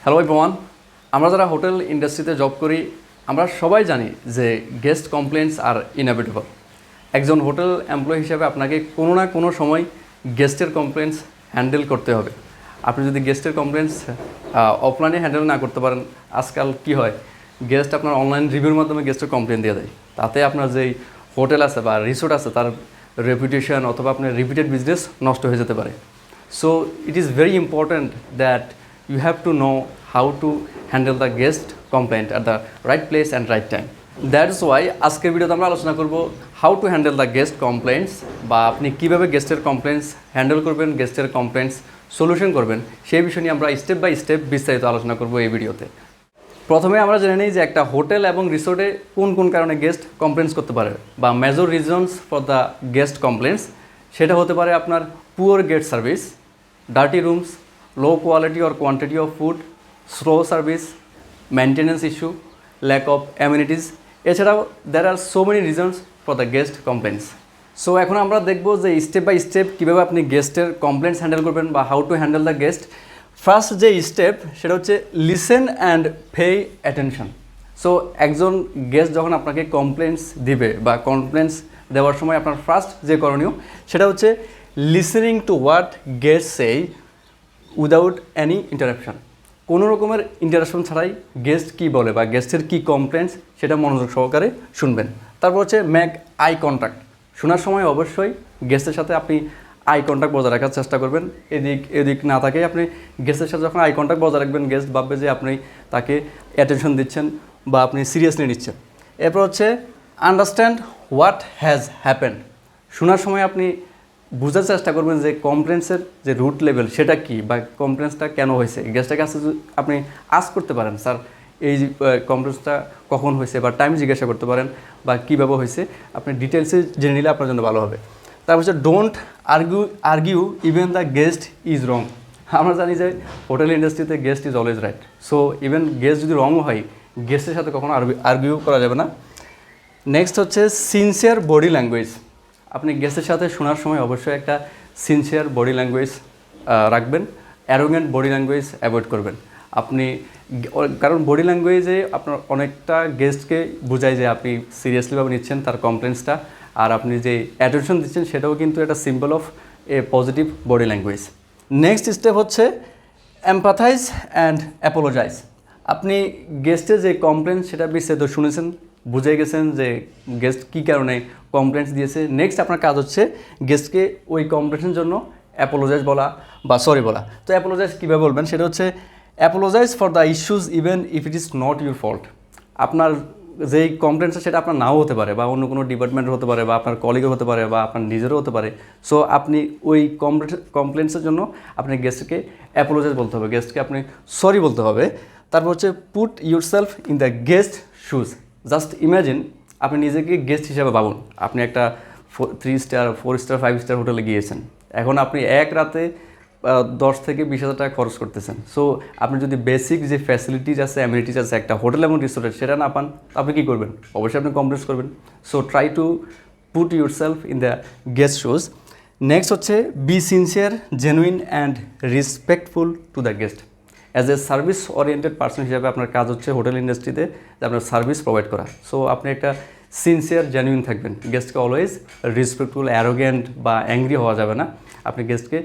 Hello everyone, আমরা যারা hotel ইন্ডাস্ট্রিতে জব করি আমরা সবাই জানি যে গেস্ট কমপ্লেন্টস আর ইনএভিটেবল। একজন হোটেল এমপ্লয়ি হিসেবে আপনাকে কোনো না কোনো সময় গেস্টের কমপ্লেন্টস হ্যান্ডেল করতে হবে। আপনি যদি গেস্টের কমপ্লেন্টস অফলাইনে হ্যান্ডেল না করতে পারেন, আজকাল কি হয়, গেস্ট আপনার অনলাইন রিভিউর মাধ্যমে গেস্টের কমপ্লেন দিয়ে দেয়। তাতে আপনার যেই হোটেল আছে বা রিসোর্ট আছে তার রেপুটেশন অথবা আপনার রিপিটেড বিজনেস নষ্ট হয়ে যেতে পারে। So it is very important that you have to know how to handle the guest complaint at the right place and right time. That's why আজকের ভিডিওতে আমরা আলোচনা করব how to handle the guest complaints, বা আপনি কীভাবে গেস্টের complaints handle করবেন, গেস্টের complaints solution করবেন, সেই বিষয় নিয়ে আমরা স্টেপ বাই স্টেপ বিস্তারিত আলোচনা করব এই ভিডিওতে। প্রথমে আমরা জেনে নিই যে একটা হোটেল এবং রিসোর্টে কোন কোন কারণে গেস্ট কমপ্লেন্টস করতে পারে বা major reasons for the guest complaints. সেটা হতে পারে আপনার poor guest service, dirty rooms, low quality or quantity of food, slow service, maintenance issue, lack of amenities. এছাড়াও there are so many reasons for the guest complaints. So এখন আমরা দেখব যে step by step কীভাবে আপনি গেস্টের complaints handle করবেন বা how to handle the guest. First যে স্টেপ সেটা হচ্ছে listen and pay attention. So একজন গেস্ট যখন আপনাকে কমপ্লেন্টস দিবে বা কমপ্লেন্টস দেওয়ার সময় আপনার ফার্স্ট যে করণীয় সেটা হচ্ছে লিসেনিং টু হোয়াট গেস্ট সেই উইদাউট এনি ইন্টারাপশন। কোনো রকমের ইন্টারাপশন ছাড়াই গেস্ট কী বলে বা গেস্টের কী কমপ্লেন্টস সেটা মনোযোগ সহকারে শুনবেন। তারপর হচ্ছে মেক আই কন্ট্যাক্ট। শোনার সময় অবশ্যই গেস্টের সাথে আপনি আই কন্ট্যাক্ট বজায় রাখার চেষ্টা করবেন। এদিক না থাকে আপনি গেস্টের সাথে যখন আই কন্ট্যাক্ট বজায় রাখবেন, গেস্ট ভাববে যে আপনি তাকে অ্যাটেনশন দিচ্ছেন বা আপনি সিরিয়াসলি নিচ্ছেন। এরপর হচ্ছে আন্ডারস্ট্যান্ড হোয়াট হ্যাজ হ্যাপেন্ড। শোনার সময় আপনি বোঝার চেষ্টা করবেন যে কমপ্লেন্টসের যে রুট লেভেল সেটা কি বা কমপ্লেন্টসটা কেন হয়েছে। গেস্টের কাছে আপনি আস্ক করতে পারেন, স্যার এই কমপ্লেন্টসটা কখন হয়েছে, বা টাইম জিজ্ঞাসা করতে পারেন বা কীভাবে হয়েছে। আপনি ডিটেলসে জেনে নিলে আপনার জন্য ভালো হবে। তারপর হচ্ছে don't argue even the guest is wrong. আমরা জানি যে হোটেল ইন্ডাস্ট্রিতে guest is always right. So even guest যদি রংও হয়, গেস্টের সাথে কখনো আর্গিউ করা যাবে না। নেক্সট হচ্ছে সিনসিয়ার বডি ল্যাঙ্গুয়েজ। আপনি গেস্টের সাথে শোনার সময় অবশ্যই একটা সিনসিয়ার বডি ল্যাঙ্গুয়েজ রাখবেন, অ্যারোগেন্ট বডি ল্যাঙ্গুয়েজ অ্যাভয়েড করবেন আপনি। কারণ বডি ল্যাঙ্গুয়েজে আপনার অনেকটা গেস্টকে বোঝায় যে আপনি সিরিয়াসলিভাবে নিচ্ছেন তার কমপ্লেন্টসটা, আর আপনি যে অ্যাটেনশন দিচ্ছেন সেটাও কিন্তু একটা symbol of A positive body language. Next step হচ্ছে এমপ্যাথাইজ অ্যান্ড অ্যাপোলোজাইজ। আপনি গেস্টের যে কমপ্লেন্ট সেটা বিস্তারিত শুনেছেন, বুঝে গেছেন যে গেস্ট কী কারণে কমপ্লেন্টস দিয়েছে। নেক্সট আপনার কাজ হচ্ছে গেস্টকে ওই কমপ্লেন্টের জন্য অ্যাপোলোজাইজ বলা বা সরি বলা। তো অ্যাপোলোজাইজ কীভাবে বলবেন সেটা হচ্ছে apologise for the issues even if it is not your fault. আপনার যেই কমপ্লেন্টস সেটা আপনার নাও হতে পারে বা অন্য কোনো ডিপার্টমেন্টের হতে পারে বা আপনার কলিগও হতে পারে বা আপনার নিজেরও হতে পারে। সো আপনি ওই কমপ্লেন্টসের জন্য আপনি গেস্টকে অ্যাপোলোজাইজ বলতে হবে, গেস্টকে আপনি সরি বলতে হবে। তারপর হচ্ছে put yourself in the guest shoes. Just imagine, আপনি নিজেকে গেস্ট হিসাবে ভাবুন। আপনি একটা 3 স্টার 4 স্টার 5 স্টার হোটেলে গিয়েছেন, এখন আপনি এক রাতে 10 থেকে 20,000 টাকা খরচ করতেছেন। সো আপনি যদি বেসিক যে ফ্যাসিলিটিস আছে, অ্যামিনিটিস আছে একটা হোটেল এবং রিসোর্টে, সেটা না পান, আপনি কী করবেন? অবশ্যই আপনি কমপ্লেন্টস করবেন। So try to put yourself in the guest shoes. Next হচ্ছে be sincere, genuine and respectful to the guest. As a service oriented person হিসাবে আপনার কাজ হচ্ছে হোটেল ইন্ডাস্ট্রিতে যে আপনার সার্ভিস প্রোভাইড করা। সো আপনি একটা সিনসিয়ার, জেনুইন থাকবেন। গেস্টকে অলওয়েজ রেসপেক্টফুল, অ্যারোগেন্ট বা অ্যাংরি হওয়া যাবে না। আপনি গেস্টকে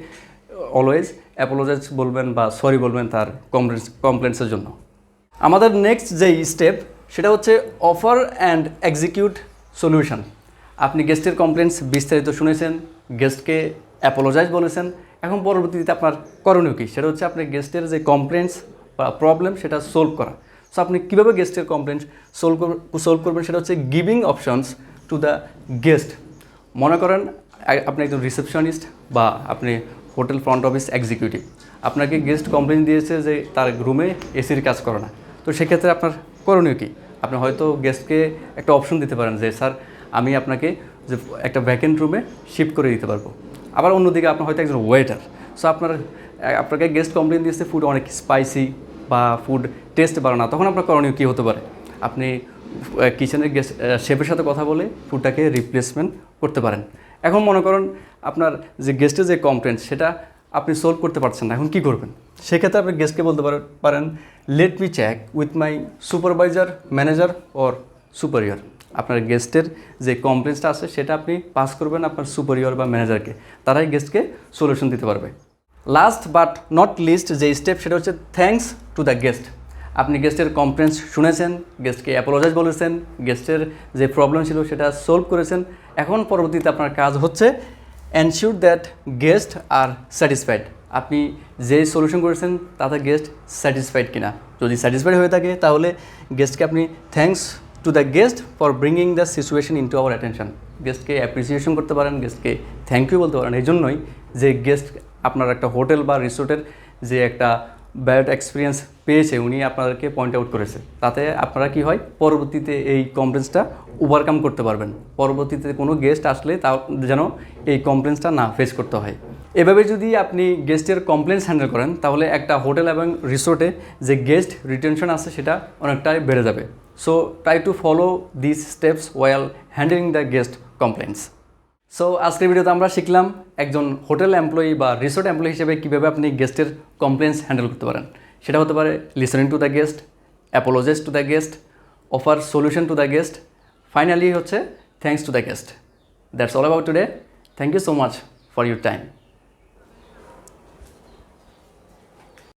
অলওয়েজ অ্যাপোলোজাইজ বলবেন বা সরি বলবেন তার কমপ্লেন্টসের জন্য। আমাদের নেক্সট যে স্টেপ সেটা হচ্ছে অফার অ্যান্ড এক্সিকিউট সলিউশন। আপনি গেস্টের কমপ্লেন্টস বিস্তারিত শুনেছেন, গেস্টকে অ্যাপোলোজাইজ বলেছেন, এখন পরবর্তীতে আপনার করণীয় কী সেটা হচ্ছে আপনি গেস্টের যে কমপ্লেন্টস বা প্রবলেম সেটা সলভ করা। সো আপনি কীভাবে গেস্টের কমপ্লেন্ট সলভ করবেন সেটা হচ্ছে giving options two the guest. মনে করেন আপনি একজন রিসেপশনিস্ট বা আপনি হোটেল ফ্রন্ট অফিস এক্সিকিউটিভ, আপনাকে গেস্ট কমপ্লেন দিয়েছে যে তার রুমে এসির কাজ করে না। তো সেক্ষেত্রে আপনার করণীয় কী? আপনি হয়তো গেস্টকে একটা অপশন দিতে পারেন যে স্যার আমি আপনাকে যে একটা ভ্যাকেন্ট রুমে শিফট করে দিতে পারবো। আবার অন্যদিকে আপনার হয়তো একজন ওয়েটার, সো আপনাকে গেস্ট কমপ্লেন দিয়েছে ফুড অনেক স্পাইসি বা ফুড টেস্ট ভালো না, তখন আপনার করণীয় কী হতে পারে? আপনি কিচেনের গেস্ট শেফের সাথে কথা বলে ফুডটাকে রিপ্লেসমেন্ট করতে পারেন। এখন মনে করুন আপনার যে গেস্টের যে কমপ্লেন্ট সেটা আপনি সলভ করতে পারছেন না, এখন কী করবেন? সেক্ষেত্রে আপনি গেস্টকে বলতে পারেন let me check with my supervisor, manager or superior. আপনার গেস্টের যে কমপ্লেন্সটা আছে সেটা আপনি পাস করবেন আপনার সুপারিয়র বা ম্যানেজারকে, তারাই গেস্টকে সলিউশন দিতে পারবে। লাস্ট বাট নট লিস্ট যে স্টেপ সেটা হচ্ছে থ্যাঙ্কস টু দ্য গেস্ট। আপনি গেস্টের কমপ্লেন্স শুনেছেন, গেস্টকে অ্যাপোলজাইজ বলেছেন, গেস্টের যে প্রবলেম ছিল সেটা সলভ করেছেন। এখন পরবর্তীতে আপনার কাজ হচ্ছে ensure that guest R satisfied. আপনি যে সলিউশন করেছেন তাতে গেস্ট স্যাটিসফাইড কিনা। যদি স্যাটিসফাইড হয়ে থাকে তাহলে গেস্টকে আপনি thanks to the guest for bringing the situation into our attention. গেস্টকে অ্যাপ্রিসিয়েশন করতে পারেন, গেস্টকে থ্যাংক ইউ বলতে পারেন। এই জন্যই যে গেস্ট আপনার একটা হোটেল বা রিসোর্টের যে একটা ব্যাড এক্সপিরিয়েন্স পেয়েছে উনি আপনাদেরকে পয়েন্ট আউট করেছে, তাতে আপনারা কি হয় পরবর্তীতে এই কমপ্লেন্সটা ওভারকাম করতে পারবেন। পরবর্তীতে কোনো গেস্ট আসলে তা যেন এই কমপ্লেন্সটা না ফেস করতে হয়। এভাবে যদি আপনি গেস্টের কমপ্লেন্স হ্যান্ডেল করেন তাহলে একটা হোটেল এবং রিসোর্টে যে গেস্ট রিটেনশন আছে সেটা অনেকটাই বেড়ে যাবে। So try to follow this steps while handling the guest complaints. So আজকের ভিডিওতে আমরা শিখলাম একজন হোটেল এমপ্লয়ি বা রিসোর্ট এমপ্লয়ি হিসেবে কীভাবে আপনি গেস্টের কমপ্লেন্টস হ্যান্ডেল করতে পারেন। সেটা হতে পারে listening to the guest, apologize to the guest, offer solution to the guest, finally হচ্ছে thanks to the guest. That's all about today. Thank you so much for your time.